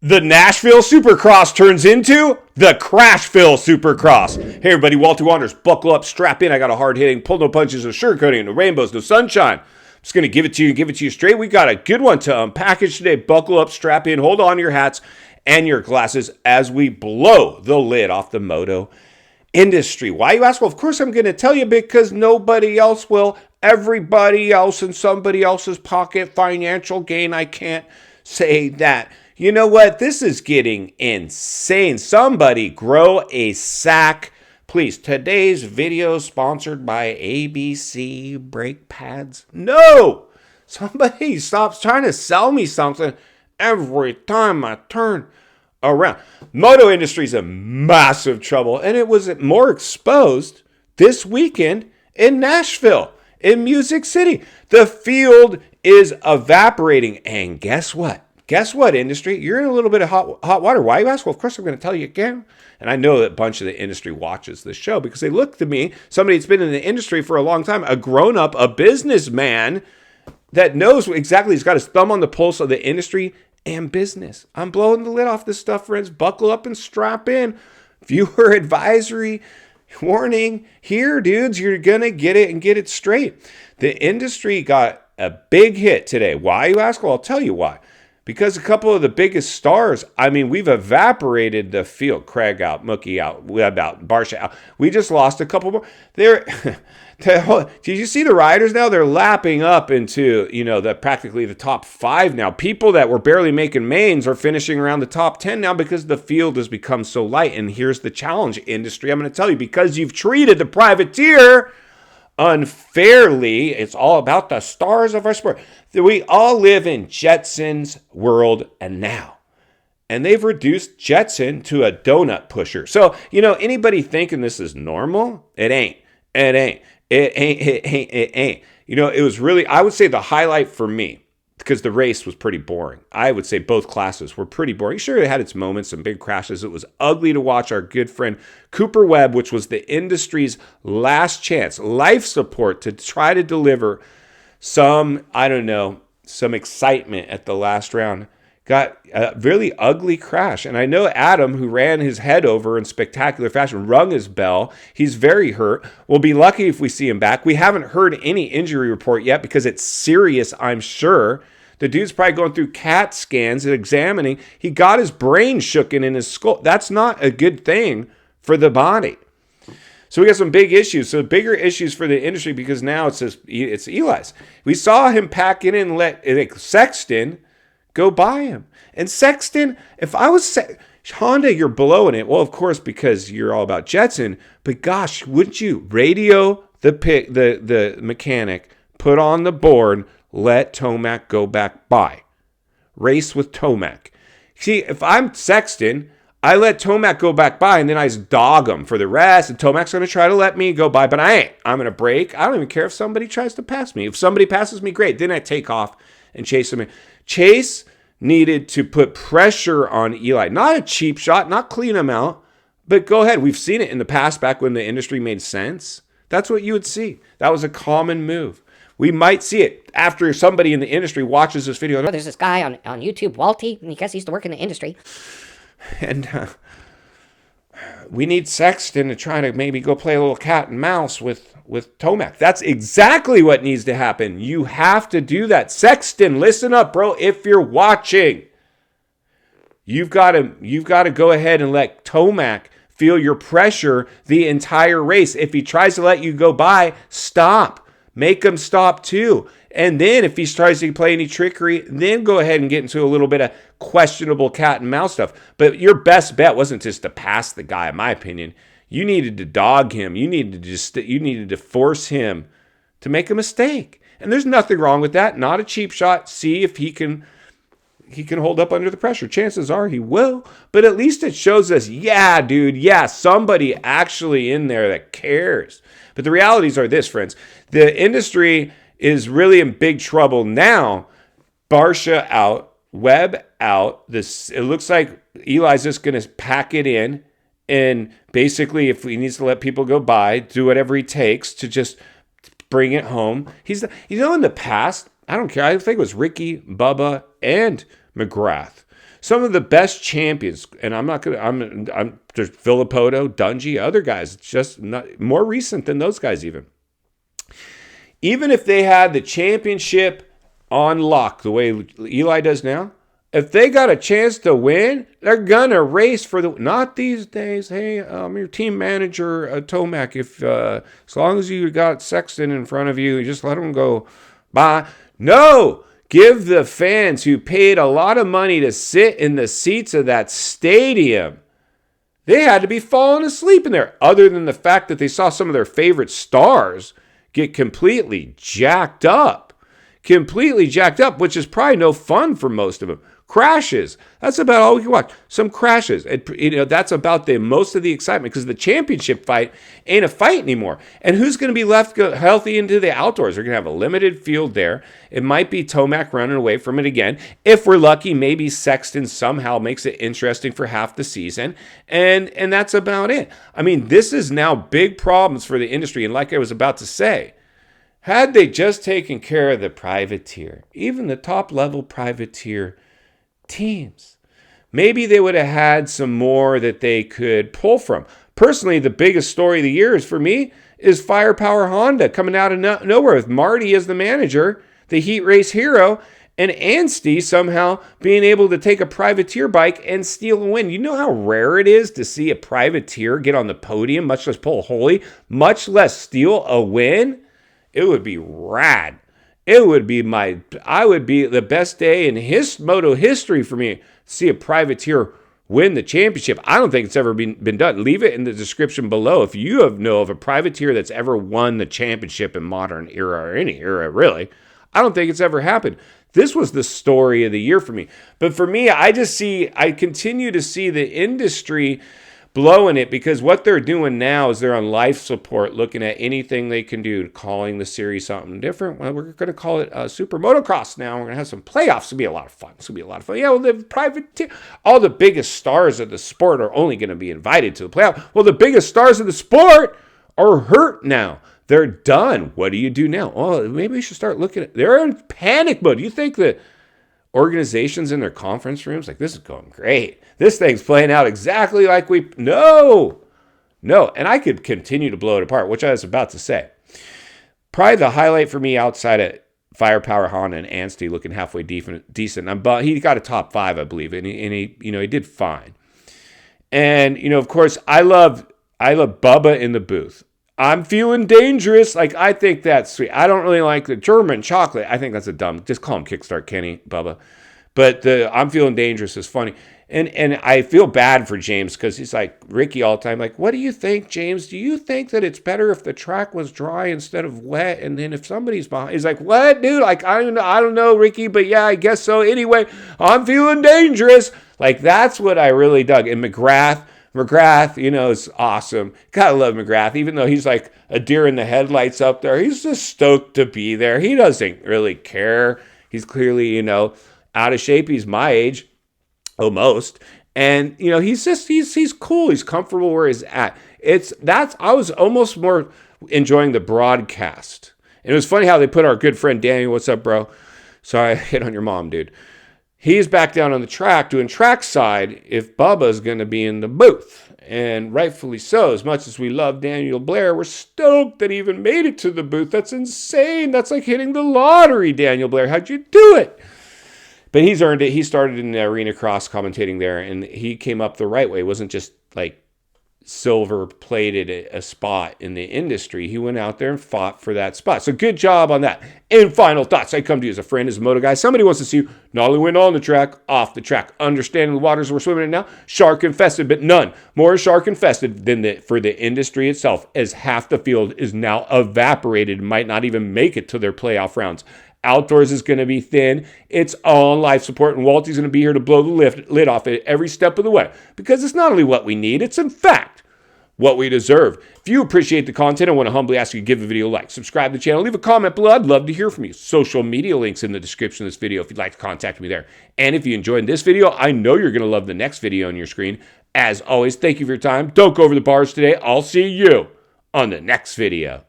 The Nashville Supercross turns into the Crashville Supercross. Hey everybody, Walter Wanders, buckle up, strap in. I got a hard hitting, pull no punches, no sugarcoating, no rainbows, no sunshine. I'm just going to give it to you straight. We got a good one to unpackage today. Buckle up, strap in, hold on to your hats and your glasses as we blow the lid off the moto industry. Why, you ask? Well, of course I'm going to tell you, because nobody else will. Everybody else in somebody else's pocket, financial gain. I can't say that. You know what? This is getting insane. Somebody grow a sack. Please, today's video sponsored by ABC brake pads. No! Somebody stops trying to sell me something every time I turn around. Moto industry's in massive trouble, and it was more exposed this weekend in Nashville, in Music City. The field is evaporating, and guess what? Guess what, industry? You're in a little bit of hot water. Why, you ask? Well, of course I'm going to tell you again. And I know that a bunch of the industry watches this show because they look to me, somebody that's been in the industry for a long time, a grown-up, a businessman that knows exactly, he's got his thumb on the pulse of the industry and business. I'm blowing the lid off this stuff, friends. Buckle up and strap in. Viewer advisory warning here, dudes. You're going to get it and get it straight. The industry got a big hit today. Why, you ask? Well, I'll tell you why. Because a couple of the biggest stars, I mean, we've evaporated the field. Craig out, Mookie out, Webb out, Barsha out. We just lost a couple more. Did you see the riders now? They're lapping up into, practically the top 5 now. People that were barely making mains are finishing around the top 10 now because the field has become so light. And here's the challenge, industry. I'm going to tell you, because you've treated the privateer unfairly. It's all about the stars of our sport. We all live in Jetson's world and now. And they've reduced Jetson to a donut pusher. So, anybody thinking this is normal? It ain't. It ain't. It ain't. It ain't. It ain't. It was really, I would say the highlight for me, because the race was pretty boring. I would say both classes were pretty boring. Sure, it had its moments, some big crashes. It was ugly to watch our good friend Cooper Webb, which was the industry's last chance, life support to try to deliver some excitement at the last round. Got a really ugly crash. And I know Adam, who ran his head over in spectacular fashion, rung his bell. He's very hurt. We'll be lucky if we see him back. We haven't heard any injury report yet because it's serious, I'm sure. The dude's probably going through CAT scans and examining. He got his brain shooken in his skull. That's not a good thing for the body. So we got some big issues. So bigger issues for the industry because now it's Eli's. We saw him pack in and let Sexton go by him. And Sexton, if I was Honda, you're blowing it. Well, of course, because you're all about Jetson. But gosh, wouldn't you radio the mechanic, put on the board, let Tomac go back by. Race with Tomac. See, if I'm Sexton, I let Tomac go back by, and then I just dog him for the rest, and Tomac's going to try to let me go by, but I ain't. I'm going to brake. I don't even care if somebody tries to pass me. If somebody passes me, great. Then I take off and chase them in. Chase needed to put pressure on Eli. Not a cheap shot, not clean him out, but go ahead. We've seen it in the past back when the industry made sense. That's what you would see. That was a common move. We might see it after somebody in the industry watches this video. There's this guy on YouTube, Walty, and he guess he used to work in the industry. And we need Sexton to try to maybe go play a little cat and mouse with Tomac. That's exactly what needs to happen. You have to do that. Sexton, listen up, bro. If you're watching, you've got to go ahead and let Tomac feel your pressure the entire race. If he tries to let you go by, stop. Make him stop too. And then if he tries to play any trickery, then go ahead and get into a little bit of questionable cat and mouse stuff. But your best bet wasn't just to pass the guy, in my opinion. You needed to dog him. You needed to force him to make a mistake. And there's nothing wrong with that. Not a cheap shot. See if he can hold up under the pressure. Chances are he will. But at least it shows us, yeah, dude, yeah, somebody actually in there that cares. But the realities are this, friends. The industry is really in big trouble now. Barsha out, Webb out. It looks like Eli's just going to pack it in. And basically, if he needs to let people go by, do whatever he takes to just bring it home. In the past, I don't care. I think it was Ricky, Bubba, and McGrath. Some of the best champions, and I'm not gonna. I'm there's Filippo, Dungy, other guys. It's just not more recent than those guys even. Even if they had the championship on lock the way Eli does now, if they got a chance to win, they're gonna race for the. Not these days. Hey, I'm your team manager, Tomac. If as long as you got Sexton in front of you, just let them go by. No, give the fans who paid a lot of money to sit in the seats of that stadium. They had to be falling asleep in there. Other than the fact that they saw some of their favorite stars get completely jacked up, which is probably no fun for most of them. Crashes. That's about all we can watch. Some crashes. That's about most of the excitement because the championship fight ain't a fight anymore. And who's going to be left healthy into the outdoors? They're going to have a limited field there. It might be Tomac running away from it again. If we're lucky, maybe Sexton somehow makes it interesting for half the season. And that's about it. I mean, this is now big problems for the industry. And like I was about to say, had they just taken care of the privateer, even the top-level privateer teams, maybe they would have had some more that they could pull from. Personally, the biggest story of the year for me is Firepower Honda coming out of nowhere with Marty as the manager, the heat race hero, and Anstey somehow being able to take a privateer bike and steal a win. You know how rare it is to see a privateer get on the podium, much less pull a holy, much less steal a win? It would be rad. It would be the best day in moto history for me to see a privateer win the championship. I don't think it's ever been done. Leave it in the description below if you know of a privateer that's ever won the championship in modern era or any era, really. I don't think it's ever happened. This was the story of the year for me. But for me, I continue to see the industry blowing it because what they're doing now is they're on life support, looking at anything they can do, calling the series something different. Well, we're going to call it Super Motocross now. We're going to have some playoffs. It's going to be a lot of fun. Yeah, well, all the biggest stars of the sport are only going to be invited to the playoff. Well, the biggest stars of the sport are hurt now. They're done. What do you do now? Oh, maybe we should start looking at. They're in panic mode. You think that organizations in their conference rooms like, this is going great, this thing's playing out exactly like no, and I could continue to blow it apart, which I was about to say. Probably the highlight for me outside of Firepower Honda and Anstey looking halfway decent. He got a top 5, I believe, and he did fine. And of course, I love Bubba in the booth. I'm feeling dangerous. Like, I think that's sweet. I don't really like the German chocolate. I think that's just call him Kickstart Kenny, Bubba. But the I'm feeling dangerous is funny. And I feel bad for James because he's like Ricky all the time. Like, what do you think, James? Do you think that it's better if the track was dry instead of wet? And then if somebody's behind, he's like, what, dude? Like, I don't know, Ricky, but yeah, I guess so. Anyway, I'm feeling dangerous. Like, that's what I really dug. And McGrath, is awesome. Gotta love McGrath, even though he's like a deer in the headlights up there. He's just stoked to be there. He doesn't really care. He's clearly, out of shape. He's my age, almost. And, he's cool. He's comfortable where he's at. I was almost more enjoying the broadcast. And it was funny how they put our good friend Daniel, what's up, bro? Sorry, I hit on your mom, dude. He's back down on the track doing trackside if Bubba's going to be in the booth. And rightfully so. As much as we love Daniel Blair, we're stoked that he even made it to the booth. That's insane. That's like hitting the lottery, Daniel Blair. How'd you do it? But he's earned it. He started in the arena cross commentating there, and he came up the right way. It wasn't just like silver plated a spot in the industry. He went out there and fought for that spot. So good job on that. And final thoughts. I come to you as a friend, as a moto guy. Somebody wants to see you not only win on the track, off the track. Understanding the waters we're swimming in now, shark infested, but none more shark infested than for the industry itself, as half the field is now evaporated, might not even make it to their playoff rounds. Outdoors is going to be thin. It's all on life support, and Walty's going to be here to blow the lid off it every step of the way, because it's not only what we need, it's in fact what we deserve. If you appreciate the content, I want to humbly ask you to give the video a like, subscribe to the channel, leave a comment below. I'd love to hear from you. Social media links in the description of this video if you'd like to contact me there. And if you enjoyed this video, I know you're going to love the next video on your screen. As always, thank you for your time. Don't go over the bars today. I'll see you on the next video.